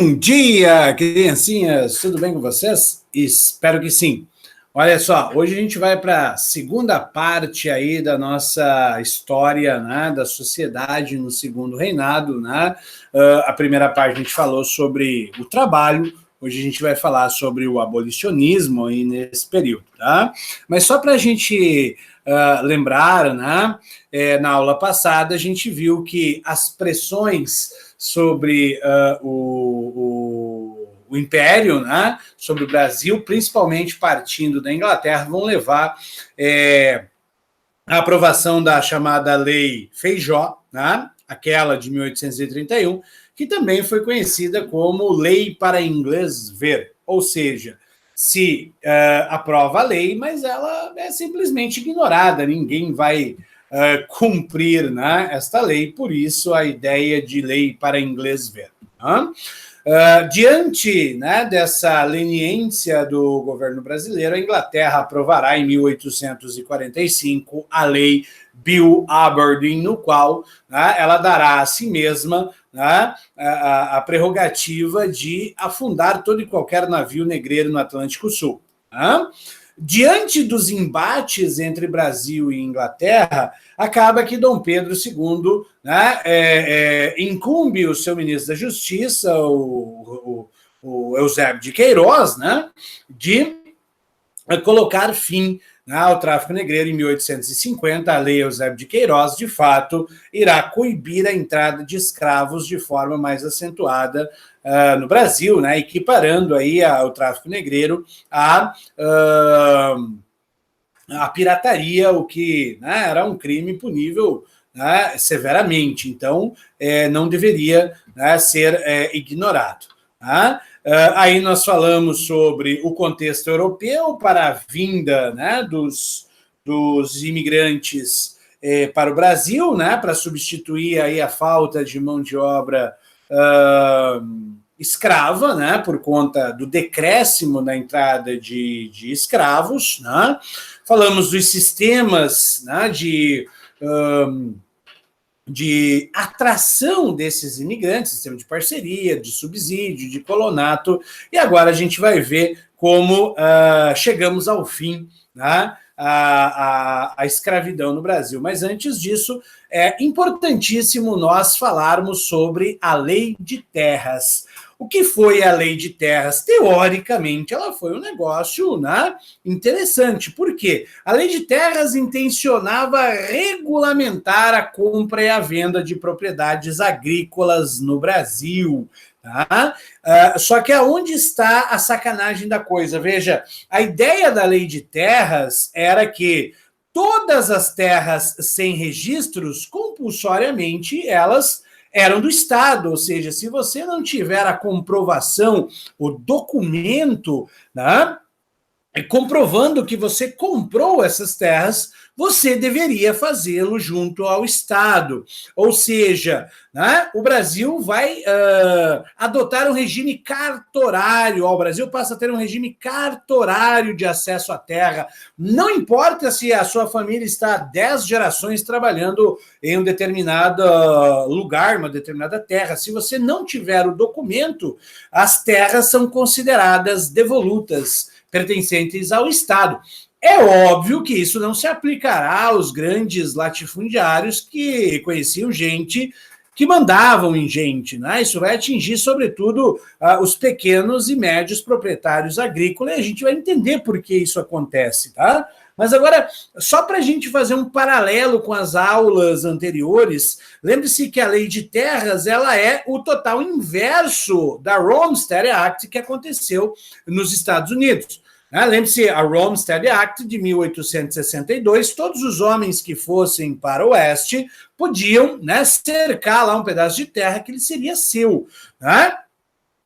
Bom dia, criancinhas! Tudo bem com vocês? Espero que sim. Olha só, hoje a gente vai para a segunda parte aí da nossa história, né, da sociedade no Segundo Reinado, né? A primeira parte a gente falou sobre o trabalho, hoje a gente vai falar sobre o abolicionismo aí nesse período, tá? Mas só para a gente lembrar, né, na aula passada a gente viu que as pressões sobre o Império, né, sobre o Brasil, principalmente partindo da Inglaterra, vão levar a aprovação da chamada Lei Feijó, né, aquela de 1831, que também foi conhecida como Lei para Inglês Ver, ou seja, se aprova a lei, mas ela é simplesmente ignorada, ninguém vai cumprir, né, esta lei, por isso a ideia de Lei para Inglês Ver. Né? Diante, né, dessa leniência do governo brasileiro, a Inglaterra aprovará em 1845 a Lei Bill Aberdeen, no qual, né, ela dará a si mesma, né, a prerrogativa de afundar todo e qualquer navio negreiro no Atlântico Sul. Né? Diante dos embates entre Brasil e Inglaterra, acaba que Dom Pedro II, né, incumbe o seu ministro da Justiça, o Eusébio de Queiroz, né, de colocar fim, né, ao tráfico negreiro em 1850. A lei Eusébio de Queiroz, de fato, irá coibir a entrada de escravos de forma mais acentuada no Brasil, né, equiparando aí o tráfico negreiro a pirataria, o que, né, era um crime punível, né, severamente. Então, não deveria, né, ser ignorado. Tá? Aí nós falamos sobre o contexto europeu para a vinda, né, dos imigrantes para o Brasil, né, para substituir aí a falta de mão de obra escrava, né, por conta do decréscimo na entrada de escravos. Né? Falamos dos sistemas, né, de atração desses imigrantes, sistema de parceria, de subsídio, de colonato, e agora a gente vai ver como chegamos ao fim, né, a escravidão no Brasil. Mas antes disso, é importantíssimo nós falarmos sobre a Lei de Terras. O que foi a Lei de Terras? Teoricamente, ela foi um negócio, né, interessante. Por quê? A Lei de Terras intencionava regulamentar a compra e a venda de propriedades agrícolas no Brasil. Tá? Só que aonde está a sacanagem da coisa? Veja, a ideia da Lei de Terras era que todas as terras sem registros, compulsoriamente, elas eram do Estado, ou seja, se você não tiver a comprovação, o documento, né, comprovando que você comprou essas terras, você deveria fazê-lo junto ao Estado. Ou seja, né, o Brasil vai adotar um regime cartorário. O Brasil passa a ter um regime cartorário de acesso à terra. Não importa se a sua família está há 10 gerações trabalhando em um determinado lugar, uma determinada terra. Se você não tiver o documento, as terras são consideradas devolutas, pertencentes ao Estado. É óbvio que isso não se aplicará aos grandes latifundiários que conheciam gente que mandavam em gente, né? Isso vai atingir, sobretudo, os pequenos e médios proprietários agrícolas, e a gente vai entender por que isso acontece, tá? Mas agora, só para a gente fazer um paralelo com as aulas anteriores, lembre-se que a Lei de Terras, ela é o total inverso da Homestead Act que aconteceu nos Estados Unidos. Lembre-se, a Homestead Act de 1862, todos os homens que fossem para o oeste podiam, né, cercar lá um pedaço de terra que ele seria seu, né?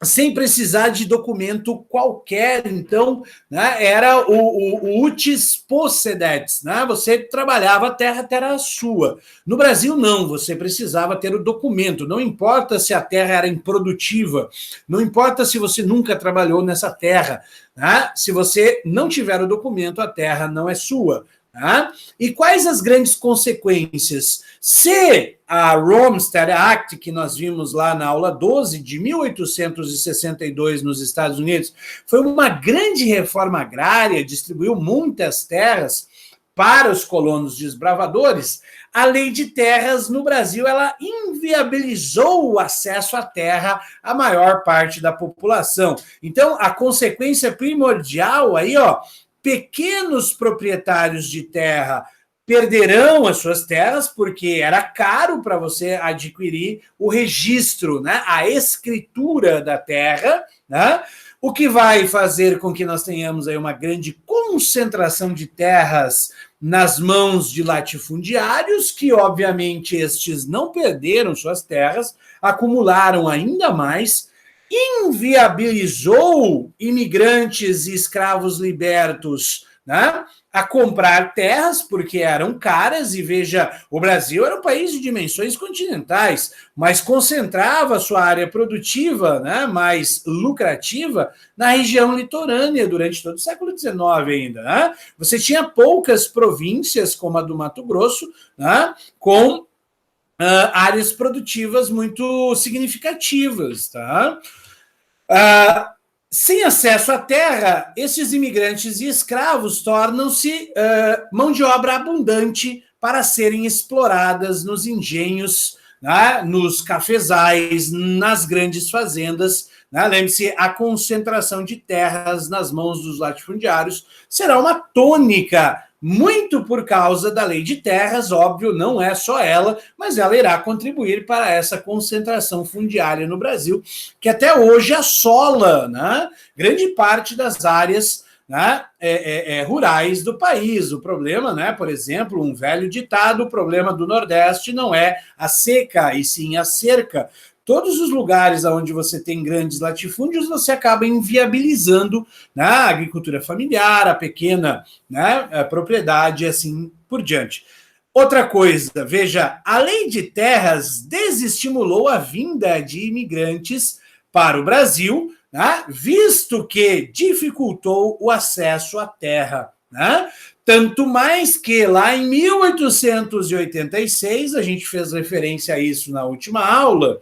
Sem precisar de documento qualquer. Então, né, era o utis possedetis, né? Você trabalhava, a terra era sua. No Brasil, não, você precisava ter o documento, não importa se a terra era improdutiva, não importa se você nunca trabalhou nessa terra, né? Se você não tiver o documento, a terra não é sua. Tá? E quais as grandes consequências? Se a Homestead Act, que nós vimos lá na aula 12, de 1862 nos Estados Unidos, foi uma grande reforma agrária, distribuiu muitas terras para os colonos desbravadores, a lei de terras no Brasil ela inviabilizou o acesso à terra à maior parte da população. Então, a consequência primordial aí, ó, pequenos proprietários de terra perderão as suas terras, porque era caro para você adquirir o registro, né, a escritura da terra, né, o que vai fazer com que nós tenhamos aí uma grande concentração de terras nas mãos de latifundiários, que obviamente estes não perderam suas terras, acumularam ainda mais, inviabilizou imigrantes e escravos libertos, né, a comprar terras, porque eram caras, e veja, o Brasil era um país de dimensões continentais, mas concentrava sua área produtiva, né, mais lucrativa, na região litorânea durante todo o século XIX ainda. Né? Você tinha poucas províncias, como a do Mato Grosso, né, com áreas produtivas muito significativas, tá? Sem acesso à terra, esses imigrantes e escravos tornam-se mão de obra abundante para serem exploradas nos engenhos, né, nos cafezais, nas grandes fazendas. Né? Lembre-se, a concentração de terras nas mãos dos latifundiários será uma tônica, muito por causa da lei de terras, óbvio, não é só ela, mas ela irá contribuir para essa concentração fundiária no Brasil, que até hoje assola, né, grande parte das áreas, né, rurais do país. O problema, né, por exemplo, um velho ditado, o problema do Nordeste não é a seca, e sim a cerca. Todos os lugares onde você tem grandes latifúndios, você acaba inviabilizando, né, a agricultura familiar, a pequena, né, a propriedade e assim por diante. Outra coisa, veja, a lei de terras desestimulou a vinda de imigrantes para o Brasil, né, visto que dificultou o acesso à terra. Né? Tanto mais que lá em 1886, a gente fez referência a isso na última aula,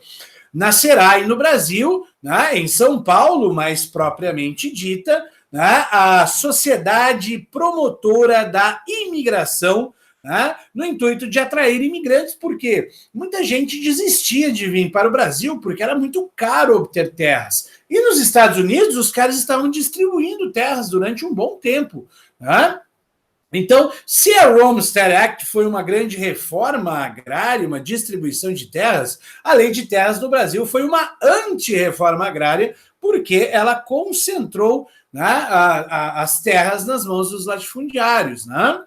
nascerá aí no Brasil, né, em São Paulo, mais propriamente dita, né, a Sociedade Promotora da Imigração, né, no intuito de atrair imigrantes, porque muita gente desistia de vir para o Brasil porque era muito caro obter terras. E nos Estados Unidos, os caras estavam distribuindo terras durante um bom tempo. Né? Então, se a Homestead Act foi uma grande reforma agrária, uma distribuição de terras, a lei de terras no Brasil foi uma anti-reforma agrária, porque ela concentrou, né, as terras nas mãos dos latifundiários. Né?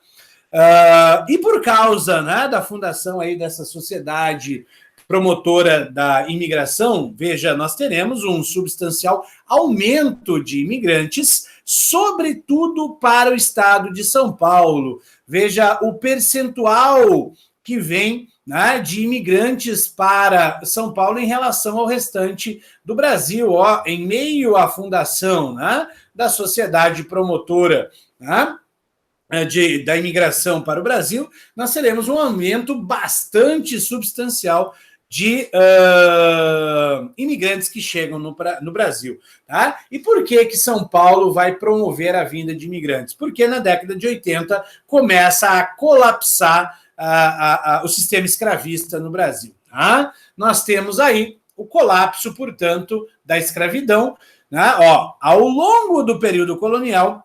E por causa, né, da fundação aí dessa sociedade promotora da imigração, veja, nós teremos um substancial aumento de imigrantes, sobretudo para o estado de São Paulo. Veja o percentual que vem, né, de imigrantes para São Paulo em relação ao restante do Brasil, ó, em meio à fundação, né, da sociedade promotora, né, da imigração para o Brasil, nós teremos um aumento bastante substancial de imigrantes que chegam no Brasil. Tá? E por que São Paulo vai promover a vinda de imigrantes? Porque na década de 80 começa a colapsar o sistema escravista no Brasil. Tá? Nós temos aí o colapso, portanto, da escravidão. Né? Ó, ao longo do período colonial,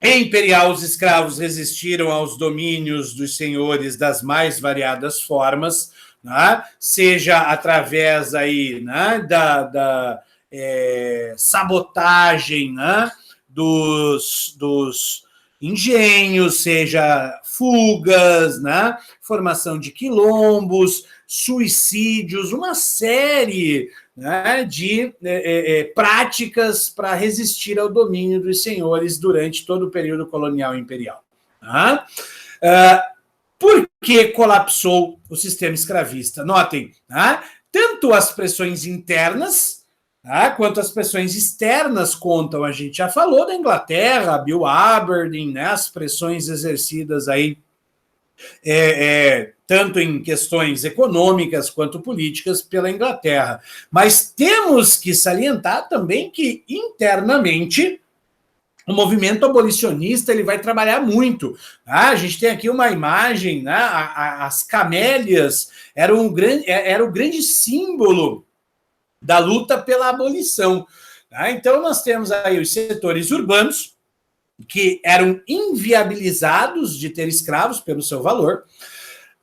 imperial, os escravos resistiram aos domínios dos senhores das mais variadas formas, né? Seja através aí, né, da sabotagem, né, dos engenhos, seja fugas, né, formação de quilombos, suicídios, uma série, né, de práticas para resistir ao domínio dos senhores durante todo o período colonial e imperial. Tá? Por que colapsou o sistema escravista? Notem, tá? Tanto as pressões internas, Tá? Quanto às pressões externas contam, a gente já falou da Inglaterra, Bill Aberdeen, né? As pressões exercidas aí tanto em questões econômicas quanto políticas pela Inglaterra. Mas temos que salientar também que internamente o movimento abolicionista ele vai trabalhar muito. A gente tem aqui uma imagem, né? As camélias eram era o grande símbolo da luta pela abolição. Tá? Então, nós temos aí os setores urbanos, que eram inviabilizados de ter escravos pelo seu valor.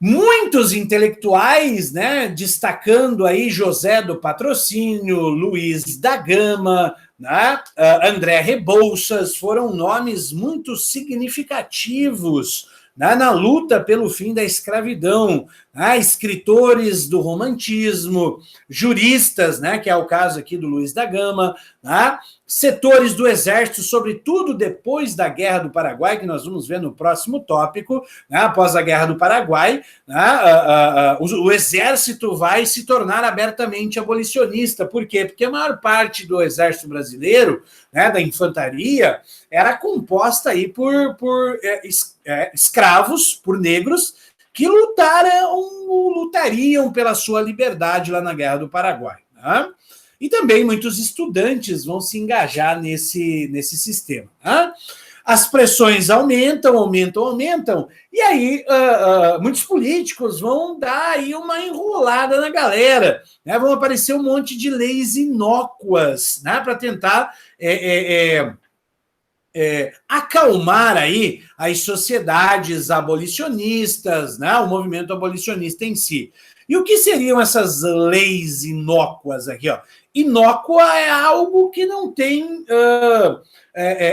Muitos intelectuais, né, destacando aí José do Patrocínio, Luiz da Gama, né, André Rebouças, foram nomes muito significativos, né, na luta pelo fim da escravidão, né, escritores do romantismo, juristas, né, que é o caso aqui do Luiz da Gama, né, setores do exército, sobretudo depois da Guerra do Paraguai, que nós vamos ver no próximo tópico, né, após a Guerra do Paraguai, né, o exército vai se tornar abertamente abolicionista. Por quê? Porque a maior parte do exército brasileiro, né, da infantaria, era composta aí por escravos, por negros, que lutariam pela sua liberdade lá na Guerra do Paraguai. Né? E também muitos estudantes vão se engajar nesse sistema. Né? As pressões aumentam, e aí muitos políticos vão dar aí uma enrolada na galera, né? Vão aparecer um monte de leis inócuas, né? Para tentar acalmar aí as sociedades abolicionistas, né? O movimento abolicionista em si. E o que seriam essas leis inócuas aqui? Ó? Inócua é algo que não tem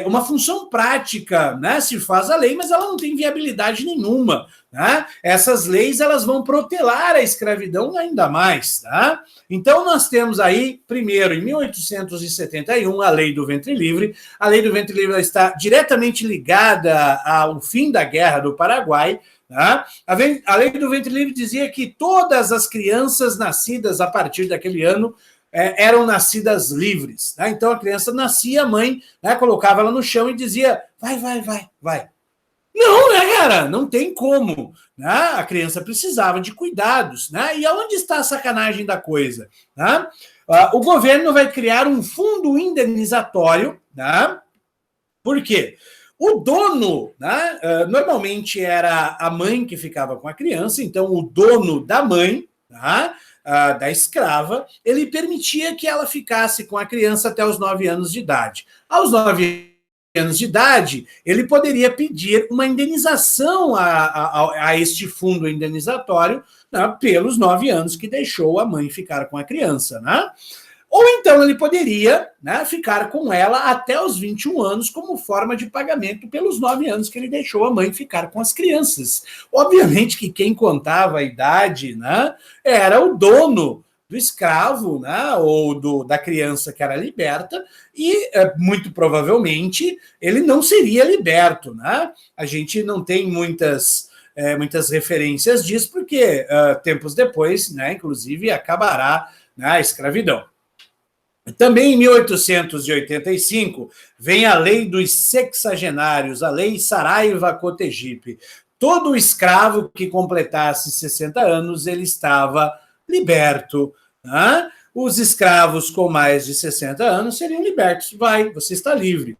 uma função prática, né? Se faz a lei, mas ela não tem viabilidade nenhuma. Né? Essas leis elas vão protelar a escravidão ainda mais. Tá? Então, nós temos aí, primeiro, em 1871, a Lei do Ventre Livre. A Lei do Ventre Livre está diretamente ligada ao fim da Guerra do Paraguai. Tá? A Lei do Ventre Livre dizia que todas as crianças nascidas a partir daquele ano eram nascidas livres. Tá? Então, a criança nascia, a mãe, né, colocava ela no chão e dizia, vai. Não, né, cara? Não tem como. Né? A criança precisava de cuidados. Né? E aonde está a sacanagem da coisa? Né? O governo vai criar um fundo indenizatório. Né? Por quê? O dono, né, normalmente era a mãe que ficava com a criança, então o dono da mãe, né, da escrava, ele permitia que ela ficasse com a criança até os 9 anos de idade. Aos 9 anos de idade, ele poderia pedir uma indenização a este fundo indenizatório, né, pelos 9 anos que deixou a mãe ficar com a criança. Né? Ou então ele poderia, né, ficar com ela até os 21 anos como forma de pagamento pelos 9 anos que ele deixou a mãe ficar com as crianças. Obviamente que quem contava a idade, né, era o dono do escravo, né, ou da criança que era liberta, e muito provavelmente ele não seria liberto. Né? A gente não tem muitas referências disso, porque tempos depois, né, inclusive, acabará, né, a escravidão. Também em 1885 vem a Lei dos Sexagenários, a Lei Saraiva-Cotegipe. Todo escravo que completasse 60 anos, ele estava liberto. Né? Os escravos com mais de 60 anos seriam libertos. Você está livre.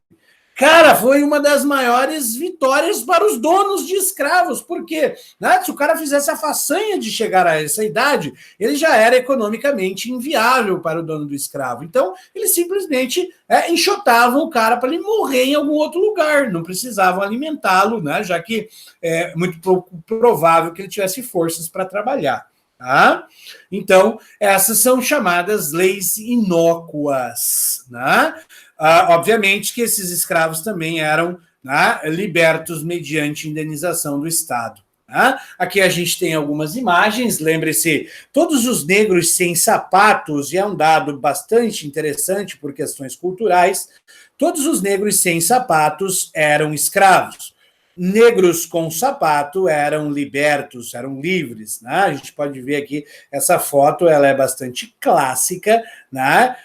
Cara, foi uma das maiores vitórias para os donos de escravos, porque, né, se o cara fizesse a façanha de chegar a essa idade, ele já era economicamente inviável para o dono do escravo. Então, eles simplesmente enxotavam o cara para ele morrer em algum outro lugar, não precisavam alimentá-lo, né, já que é muito pouco provável que ele tivesse forças para trabalhar. Tá? Então, essas são chamadas leis inócuas. Né? Obviamente que esses escravos também eram, né, libertos mediante indenização do Estado. Né? Aqui a gente tem algumas imagens, lembre-se, todos os negros sem sapatos, e é um dado bastante interessante por questões culturais, todos os negros sem sapatos eram escravos. negros com sapato eram libertos, eram livres, né? A gente pode ver aqui essa foto, ela é bastante clássica, né?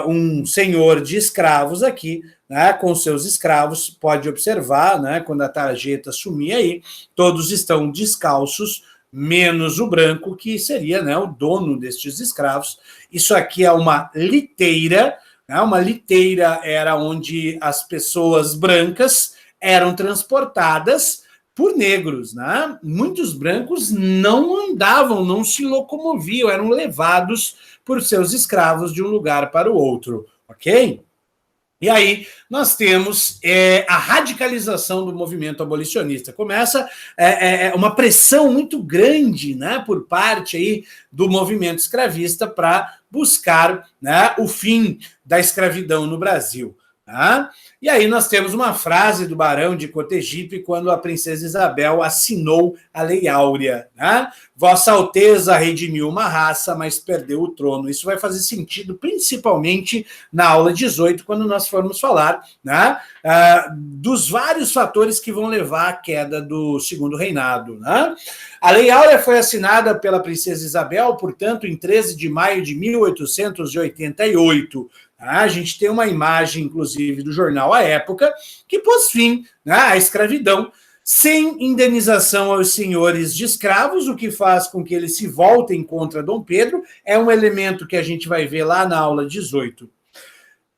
Um senhor de escravos aqui, né, com seus escravos, pode observar, né, quando a tarjeta sumir aí, todos estão descalços, menos o branco, que seria, né, o dono destes escravos. Isso aqui é uma liteira, né? Uma liteira era onde as pessoas brancas eram transportadas por negros, né? Muitos brancos não andavam, não se locomoviam, eram levados por seus escravos de um lugar para o outro, ok? E aí nós temos a radicalização do movimento abolicionista. Começa uma pressão muito grande, né, por parte aí do movimento escravista para buscar, né, o fim da escravidão no Brasil. Tá? E aí nós temos uma frase do Barão de Cotegipe quando a princesa Isabel assinou a Lei Áurea. Né? Vossa Alteza redimiu uma raça, mas perdeu o trono. Isso vai fazer sentido principalmente na aula 18, quando nós formos falar, né, dos vários fatores que vão levar à queda do Segundo Reinado. Né? A Lei Áurea foi assinada pela princesa Isabel, portanto, em 13 de maio de 1888. A gente tem uma imagem, inclusive, do jornal A Época, que pôs fim, né, à escravidão, sem indenização aos senhores de escravos, o que faz com que eles se voltem contra Dom Pedro. É um elemento que a gente vai ver lá na aula 18.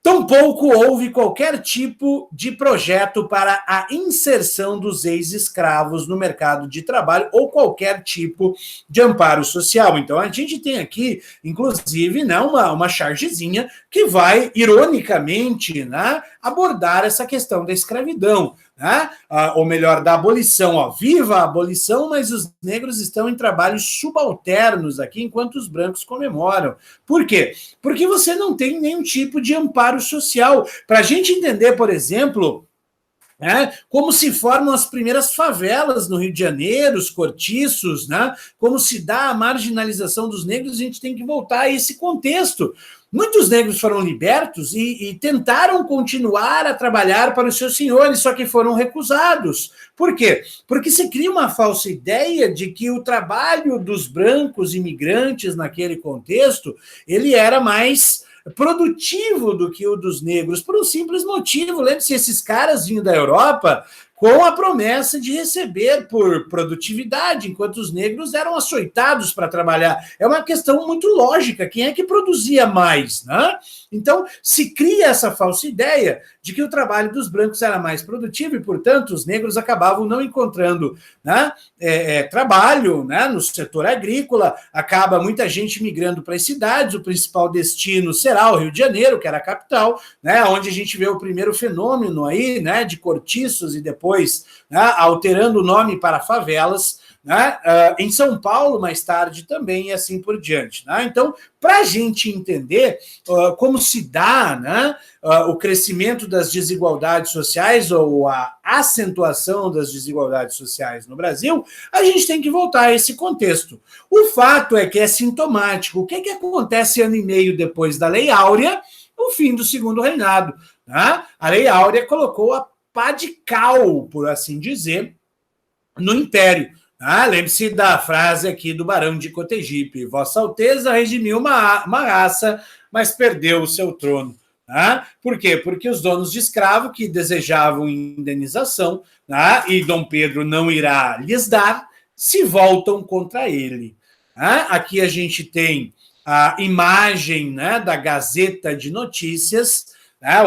Tampouco houve qualquer tipo de projeto para a inserção dos ex-escravos no mercado de trabalho ou qualquer tipo de amparo social. Então, a gente tem aqui, inclusive, né, uma chargezinha que vai, ironicamente, né, abordar essa questão da escravidão. Né? Ou melhor, da abolição. Ó, viva a abolição, mas os negros estão em trabalhos subalternos aqui, enquanto os brancos comemoram. Por quê? Porque você não tem nenhum tipo de amparo social. Para a gente entender, por exemplo, como se formam as primeiras favelas no Rio de Janeiro, os cortiços, né? Como se dá a marginalização dos negros, a gente tem que voltar a esse contexto. Muitos negros foram libertos e tentaram continuar a trabalhar para os seus senhores, só que foram recusados. Por quê? Porque se cria uma falsa ideia de que o trabalho dos brancos imigrantes naquele contexto, ele era mais produtivo do que o dos negros, por um simples motivo. Lembre-se, esses caras vinham da Europa com a promessa de receber por produtividade, enquanto os negros eram açoitados para trabalhar. É uma questão muito lógica, quem é que produzia mais, né? Então, se cria essa falsa ideia de que o trabalho dos brancos era mais produtivo e, portanto, os negros acabavam não encontrando, né, trabalho, né, no setor agrícola, acaba muita gente migrando para as cidades, o principal destino será o Rio de Janeiro, que era a capital, né, onde a gente vê o primeiro fenômeno aí, né, de cortiços e depois, né, alterando o nome para favelas, né, em São Paulo, mais tarde também, e assim por diante. Né? Então, para a gente entender como se dá, né, o crescimento das desigualdades sociais ou a acentuação das desigualdades sociais no Brasil, a gente tem que voltar a esse contexto. O fato é que é sintomático. O que acontece ano e meio depois da Lei Áurea? O fim do Segundo Reinado. Né? A Lei Áurea colocou a pá de cal, por assim dizer, no Império. Lembre-se da frase aqui do Barão de Cotegipe: Vossa Alteza redimiu uma raça, mas perdeu o seu trono. Por quê? Porque os donos de escravo que desejavam indenização, e Dom Pedro não irá lhes dar, se voltam contra ele. Aqui a gente tem a imagem, né, da Gazeta de Notícias,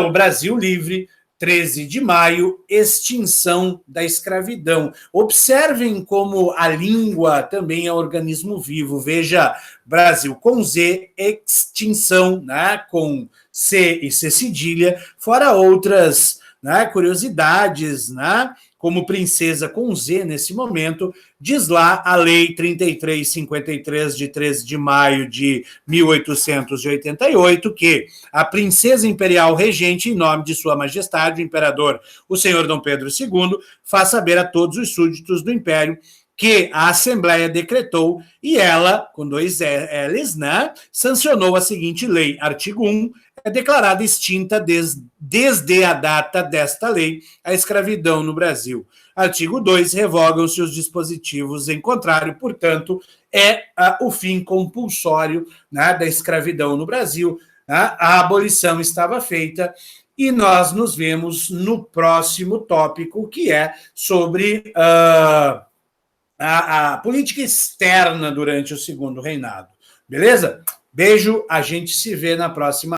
o Brasil Livre, 13 de maio, extinção da escravidão. Observem como a língua também é um organismo vivo. Veja, Brasil com Z, extinção, né, com C e C cedilha, fora outras, né, curiosidades, né, como princesa com Z nesse momento, diz lá a Lei 3353, de 13 de maio de 1888, que a princesa imperial regente, em nome de sua majestade, o imperador, o senhor Dom Pedro II, faz saber a todos os súditos do império que a Assembleia decretou e ela, com 2 L's, né, sancionou a seguinte lei. Artigo 1. É declarada extinta desde a data desta lei a escravidão no Brasil. Artigo 2. Revogam-se os dispositivos em contrário, portanto, o fim compulsório, né, da escravidão no Brasil. Né? A abolição estava feita e nós nos vemos no próximo tópico, que é sobre a política externa durante o Segundo Reinado. Beleza? Beijo, a gente se vê na próxima.